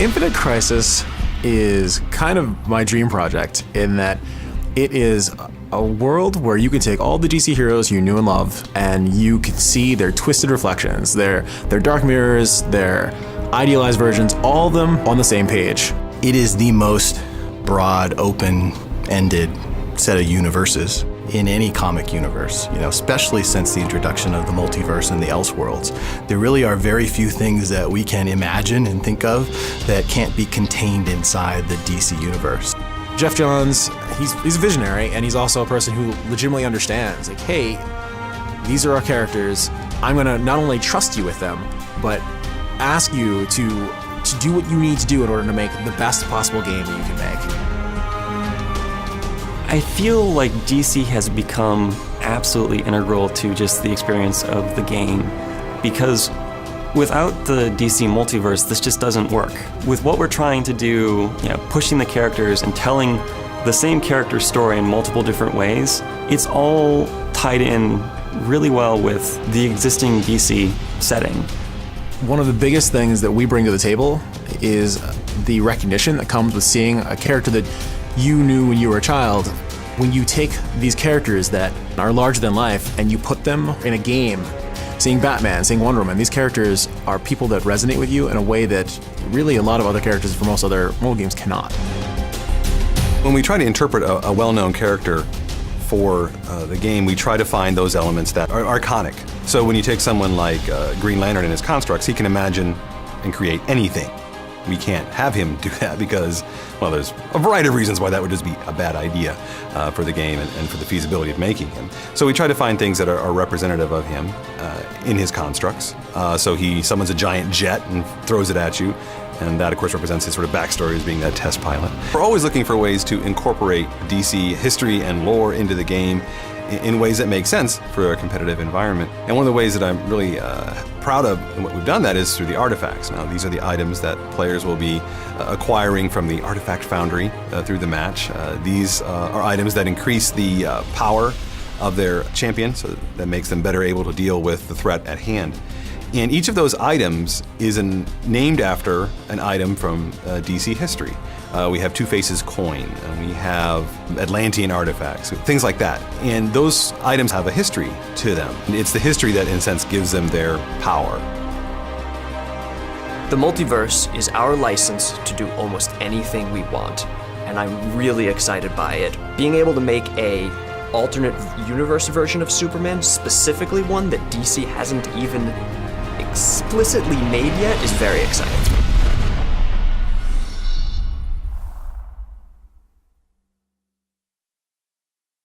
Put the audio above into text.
Infinite Crisis is kind of my dream project in that it is a world where you can take all the DC heroes you knew and loved, and you can see their twisted reflections, their dark mirrors, their idealized versions, all of them on the same page. It is the most broad, open-ended set of universes in any comic universe, especially since the introduction of the multiverse and the Elseworlds. There really are very few things that we can imagine and think of that can't be contained inside the DC universe. Jeff Johns, he's a visionary, and he's also a person who legitimately understands, like, hey, these are our characters. I'm gonna not only trust you with them, but ask you to do what you need to do in order to make the best possible game that you can make. I feel like DC has become absolutely integral to just the experience of the game, because without the DC multiverse, this just doesn't work. With what we're trying to do, pushing the characters and telling the same character story in multiple different ways, it's all tied in really well with the existing DC setting. One of the biggest things that we bring to the table is the recognition that comes with seeing a character that you knew when you were a child. When you take these characters that are larger than life and you put them in a game, seeing Batman, seeing Wonder Woman, these characters are people that resonate with you in a way that really a lot of other characters from most other mobile games cannot. When we try to interpret a well-known character for the game, we try to find those elements that are iconic. So when you take someone like Green Lantern and his constructs, he can imagine and create anything. We can't have him do that because, well, there's a variety of reasons why that would just be a bad idea for the game and for the feasibility of making him. So we try to find things that are representative of him in his constructs. So he summons a giant jet and throws it at you, and that, of course, represents his sort of backstory as being that test pilot. We're always looking for ways to incorporate DC history and lore into the game in ways that make sense for a competitive environment. And one of the ways that I'm really proud of and what we've done that is through the artifacts. Now, these are the items that players will be acquiring from the Artifact Foundry through the match. These are items that increase the power of their champion, so that makes them better able to deal with the threat at hand. And each of those items is named after an item from DC history. We have Two-Face's coin, and we have Atlantean artifacts, things like that. And those items have a history to them. It's the history that, in a sense, gives them their power. The multiverse is our license to do almost anything we want, and I'm really excited by it. Being able to make a alternate universe version of Superman, specifically one that DC hasn't even explicitly made yet, is very exciting.